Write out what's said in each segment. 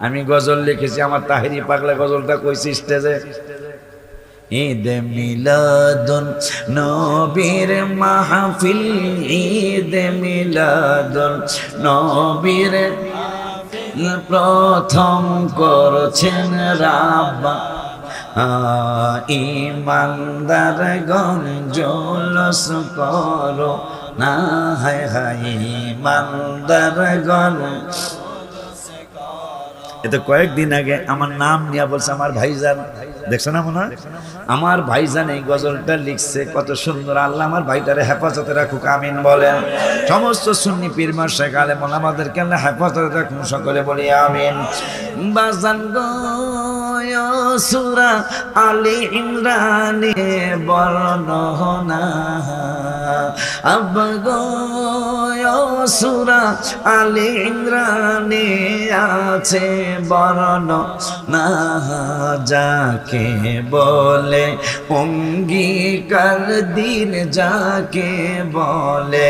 আমি গজল লিখেছি, আমার তাহেরি পাগলা গজলটা কইছি স্টেজে। ঈদ মিলাদুন নবীর মাহফিল, ঈদ মিলাদুন নবীর প্রথম করছেন রাব্বা, ইমানদারগণ জলস করো না, হায় হায় ইমানদারগণ। এতো কয়েকদিন আগে আমার নাম নিয়ে বলছে আমার ভাইজান, দেখছো না মনে হয়? আমার ভাইজান এই গজলটা লিখছে, কত সুন্দর। আল্লাহ আমার ভাইটারে হেফাজতে রাখুক, আমিন বলেন। সমস্ত সুন্নি পীর মাশায়েখ আলেম ওলামাদেরকে আল্লাহ হেফাজতে রাখুন, সকলে বলি আমিন। বাজান গো সূরা আলে ইমরানে বর্ণনা, আব্বা গো সূরা আলে ইমরানে আছে বর্ণনা, যাকে বলে অঙ্গীকার দিন, যাকে বলে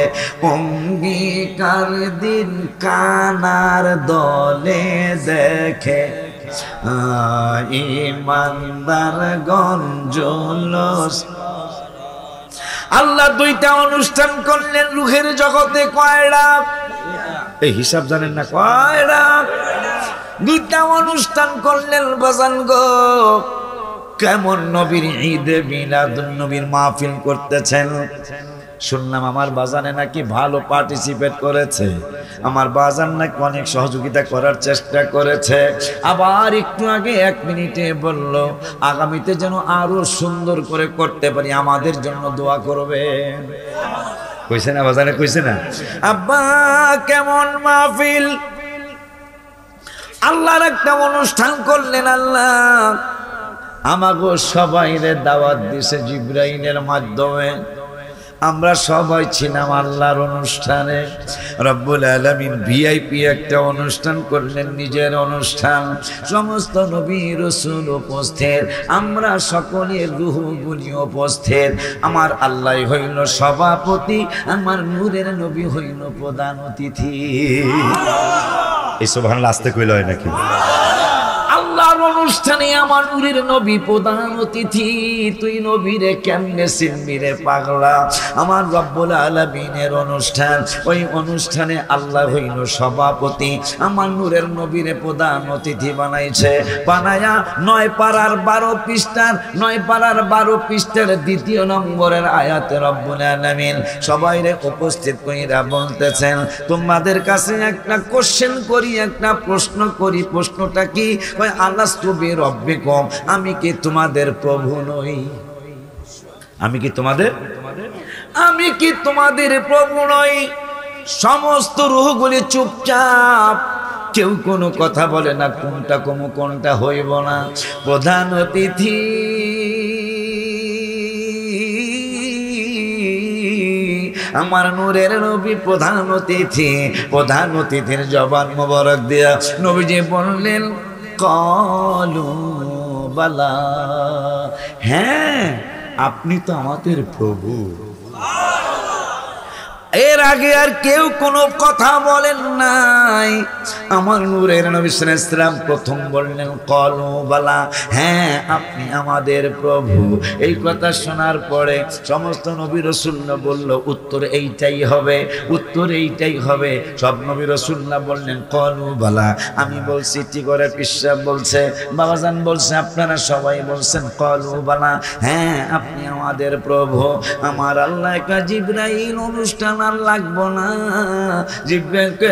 অঙ্গীকার দিন, কানার দলে দেখে ইমানদারগণ জলস। আল্লাহ দুইটা অনুষ্ঠান করলেন রুহের জগতে, কয়টা? এই হিসাব জানেন না? কয়টা? দুইটা অনুষ্ঠান করলেন বাজান গো। কেমন নবীর ঈদে মিলাদুন নবীর মাহফিল করতেছেন। শুনলাম আমার বাজানে নাকি ভালো পার্টিসিপেট করেছে, আমার বাজান নাকি অনেক সহযোগিতা করার চেষ্টা করেছে। আবার একটু আগে 1 মিনিটে বলল আগামীতে যেন আরো সুন্দর করে করতে পারি, আমাদের জন্য দোয়া করবেন। কইছে না বাজানে? কইছে না? আব্বা কেমন মাহফিল, আল্লাহর একটা অনুষ্ঠান করলেন। আল্লাহ আমাগো সবাইরে দাওয়াত দিছে জিবরাইলের মাধ্যমে, আমরা সবাই ছিলাম আল্লাহর অনুষ্ঠানে। রব্বুল আলামিন ভিআইপি একটা অনুষ্ঠান করলেন, নিজের অনুষ্ঠান। সমস্ত নবী রাসূল উপস্থিত, আমরা সকলের রূহগুলি উপস্থিত। আমার আল্লাহ হইল সভাপতি, আমার নূরের নবী হইল প্রধান অতিথি। এই সুবহানাল্লাহ আস্তে কইল হয় নাকি? আল্লাহর অনুষ্ঠানে আমার নূরের নবী প্রধান অতিথি। তুই নবীরে কেমনে চিনবি রে পাগলা? আমার রব্বুল আলামিনের অনুষ্ঠান, ওই অনুষ্ঠানে আল্লাহ হইল সভাপতি, আমার নূরের নবীরে প্রধান অতিথি বানাইছে। বানায়া 9 পারার 12 পৃষ্ঠার 9 পারার 12 পৃষ্ঠার 2 নম্বরের আয়াতে রব্বুল আলামিন সবাইরে উপস্থিত কইরা বলতেছেন, তোমাদের কাছে একটা কোশ্চেন করি, একটা প্রশ্ন করি। প্রশ্নটা কি? আলাস্তু বিরব্বিকুম, আমি কি তোমাদের প্রভু নই? আমি কি তোমাদের প্রভু নই? সমস্ত রূহগুলি চুপচাপ, কেউ কোনো কথা বলে না, কোনটা কমু কোনটা হইব না। প্রধান অতিথি আমার নূরের নবী প্রধান অতিথি। প্রধান অতিথির জবান মোবারক দিয়া নবীজি বললেন, কলু বালা, হ্যাঁ আপনি তো আমাদের প্রভু। এর আগে আর কেউ কোনো কথা বলেন নাই। আমার নূরের নবী সাল্লাল্লাহু আলাইহি ওয়াসাল্লাম প্রথম বললেন, কলু বালা, হ্যাঁ আপনি আমাদের প্রভু। এই কথা শোনার পরে সমস্ত নবী রাসূলরা বলল, উত্তর এইটাই হবে, উত্তর এইটাই হবে। সব নবী রাসূলরা বললেন, কলু বালা। আমি বলছি ঠিক করে, পিসাব বলছে, বাবাজান বলছে, আপনারা সবাই বলছেন কলু বালা, হ্যাঁ আপনি আমাদের প্রভু। আমার আল্লাহ কা জিবরাইল অনুষ্ঠান আর লাগবো না। জিবরাইলকে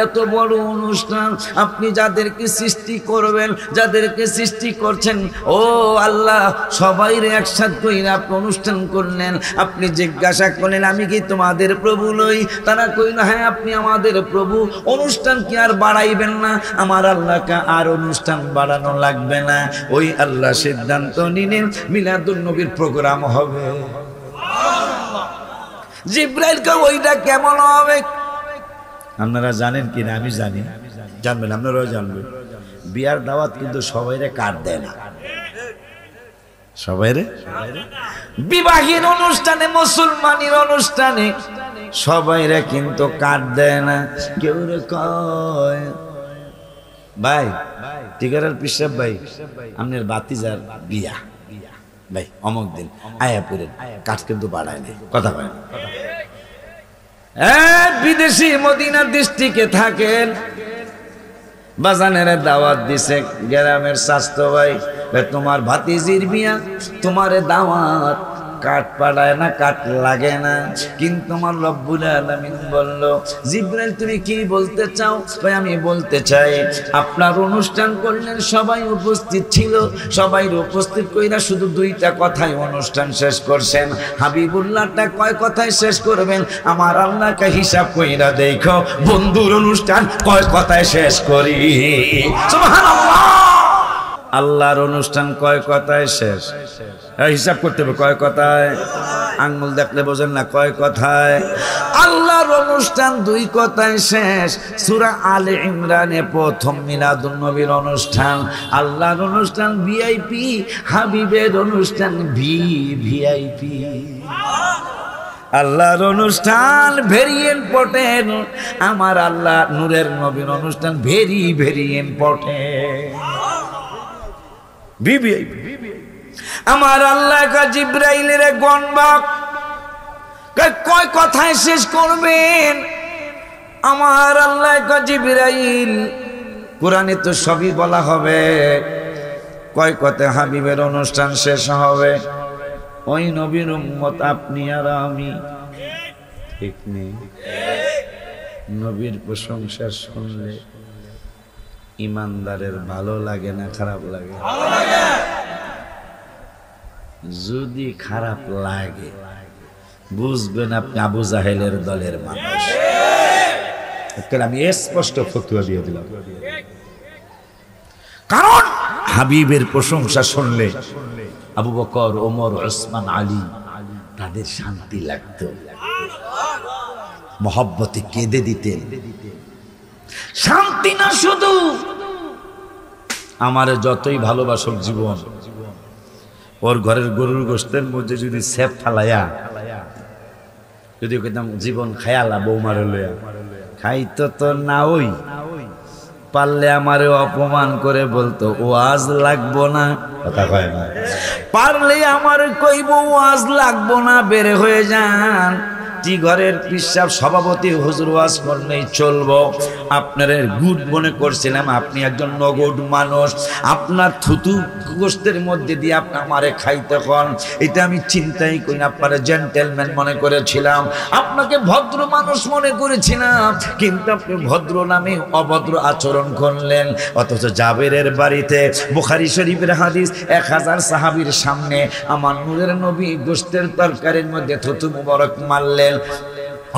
এত বড় অনুষ্ঠান, আপনি যাদেরকে সৃষ্টি করবেন, যাদেরকে সৃষ্টি করছেন, ও আল্লাহ সবাইরে একসাথে কইরা আপনি অনুষ্ঠান করলেন। আপনি জিজ্ঞাসা করলেন, আমি কি তোমাদের প্রভু নই? তারা কইল, হ্যাঁ আপনি আমাদের প্রভু। অনুষ্ঠান কি আর বাড়াইবেন না? আমার আল্লাহকে আর অনুষ্ঠান বাড়ানো লাগবে না। ওই আল্লাহ সিদ্ধান্ত নিলেন মিলাদুন নবীর প্রোগ্রাম হবে। জিবরাইলকে ওইটা কেমন হবে আপনারা জানেন কিনা? আমি জানি, জানবেন, আপনারাও জানবেন। বিয়ার দাওয়াত কিন্তু সবাইরে কার্ড দেয় না, সবাইরে। বিবাহের অনুষ্ঠানে, মুসলমানের অনুষ্ঠানে সবাইরে কিন্তু কার্ড দেয় না। কেউ রে কয় ভাই টিকারের পিসাব ভাই আপনার বাতিজার বিয়া ভাই অমুক দিন আয়া পড়েন, কাঠ কিন্তু বাড়ায় নাই, কথা কয় না। বিদেশি মদিনার ডিস্ট্রিক্টে থাকেন, বাজানের দাওয়াত দিছে গ্রামের স্বাস্থ্য ভাই, তোমার ভাতিজির বিয়া, তোমারে দাওয়াত, কাঠ পাড়ায় না, কাঠ লাগে না। কিন্তু আমার রব্বুল আলামিন বলল, জিবরাইল তুমি কি বলতে চাও? ভাই আমি বলতে চাই আপনার অনুষ্ঠান করলেন, সবাই উপস্থিত ছিল, সবাই উপস্থিত কইরা শুধু দুইটা কথাই অনুষ্ঠান শেষ করছেন। হাবিবুল্লাহটা কয় কথায় শেষ করবেন? আমার আল্লাহকে হিসাব কইরা দেখো বন্ধুর অনুষ্ঠান কয় কথায় শেষ করি। সুবহানাল্লাহ। আল্লাহর অনুষ্ঠান কয় কথায় শেষ? হিসাব করতে হবে কয় কথায়, আঙ্গুল দেখলে বোঝেন না কয় কথায়। আল্লাহর অনুষ্ঠান দুই কথায় শেষ। সূরা আলে ইমরানে প্রথম মিলাদুন নবীর অনুষ্ঠান, আল্লাহর অনুষ্ঠান ভিআইপি, হাবিবের অনুষ্ঠান ভিআইপি। আল্লাহর অনুষ্ঠান ভেরি ইম্পর্টেন্ট, আমার আল্লাহ নূরের নবীর অনুষ্ঠান ভেরি ভেরি ইম্পর্টেন্ট, ভিআইপি। আমার আল্লাহ জিবরাইলের গণবাক কয় কথায় শেষ করবেন? আমার আল্লাহ জিবরাইল, কোরআনে তো সবই বলা হবে, কয় কথায় হাবিবের অনুষ্ঠান শেষ হবে? ওই নবীর উম্মত আপনি আর আমি, ঠিক নেই? নবীর প্রশংসা শুনলে ইমানদারের ভালো লাগে না খারাপ লাগে? যদি খারাপ লাগে বুঝবেন আপনি আবু জাহেলের দলের মানুষ। আমি স্পষ্ট ফতোয়া দিয়ে দিলাম, কারণ হাবিবের প্রশংসা শুনলে আবু বকর, ওমর, ওসমান, আলী তাদের শান্তি লাগতো, মহব্বতে কেঁদে দিতেন। শান্তি না শুধু, আমারে যতই ভালোবাসুক জীবন, ওর ঘরের গরুর গোশতের মধ্যে যদি সেপ ফালাইয়া যদি কইতাম জীবন খায়ালা বৌমারে লইয়া, খাইতো তো না, ওই পারলে আমারে অপমান করে বলতো ওয়াজ লাগবো না, কথা কয় না। পারলে আমারে কইব ওয়াজ লাগবো না, বের হয়ে যান। ঘরের পিসাব সভাপতি হুজুর ওয়াজ করলেই চলবো। আপনার গুড মনে করছিলাম, আপনি একজন নগদ মানুষ, আপনার থুতু গোস্তের মধ্যে দিয়ে আপনি আমারে খাইতে হন, এটা আমি চিন্তাই করি না। আপনার জেন্টেলম্যান মনে করেছিলাম, আপনাকে ভদ্র মানুষ মনে করেছিলাম, কিন্তু আপনি ভদ্র নামে অভদ্র আচরণ করলেন। অথচ জাবেরের বাড়িতে বুখারী শরীফের হাদিস, 1000 সাহাবীর সামনে আমার নূরের নবী গোস্তের তরকারির মধ্যে থুতু মুবারক মারলেন,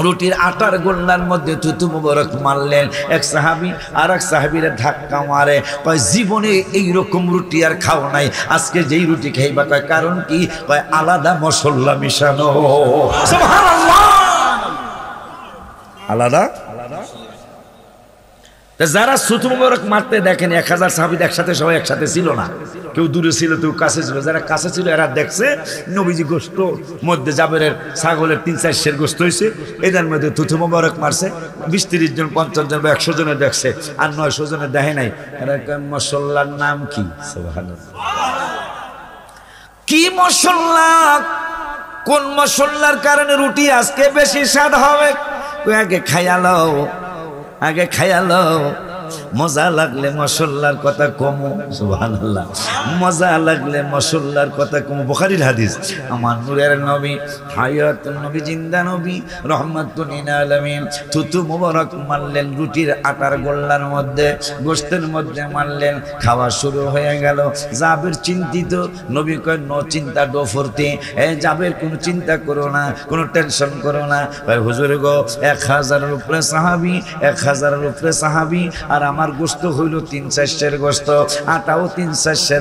রুটির আটার গোল্লার মধ্যে থুতু মুবারক মারলেন। এক সাহাবী আর এক সাহাবীর ধাক্কা মারে, কয় জীবনে এইরকম রুটি আর খাও নাই, আজকে যেই রুটি খাইবা। কয় কারণ কি? কয় আলাদা মশলা মিশানো। সুবহানাল্লাহ। আলাদা। যারা থুতু মুবারক মারতে দেখেন, 1000 সাহাবী একসাথে, সবাই একসাথে ছিল না, কেউ দূরে ছিল কেউ কাছে ছিল। যারা কাছে ছিল এরা দেখছে নবীজি গোশত মধ্যে জাবেরের ছাগলের 3-4 সের গোশত হয়েছে, এদের মধ্যে থুতু মুবারক মারছে। 20-30 জন 50 জন বা 100 জনে দেখছে, আর 900 জনে দেখে নাই। এরা মশলার নাম কি? সুবহানাল্লাহ। কি মশলা? কোন মশলার কারণে রুটি আজকে বেশি স্বাদ হবে? আগে খাইয়ালো, আগে খাইয়ালো, মজা লাগলে মশলার কথা কমো। সুবহানাল্লাহ। মজা লাগলে মশলার কথা কমো। বুখারীর হাদিস। আমার নূরের নবী, হায়াতুন নবী, জিন্দা নবী, রাহমাতুল লিল আলামিন থুতু মুবারক মারলেন রুটির আটার গোল্লার মধ্যে, গোশতের মধ্যে মারলেন। খাওয়া শুরু হয়ে গেল। জাবের চিন্তিত। নবী কয় নো চিন্তা ডো ফুর্তি, জাবের কোনো চিন্তা করো না, কোনো টেনশন করো না। হুজুর গো, 1000-এর উপরে সাহাবী, 1000-এর উপরে সাহাবী, আর আমার গোশত হইল 3-4 সের গোশত, আটাও 3-4 সের।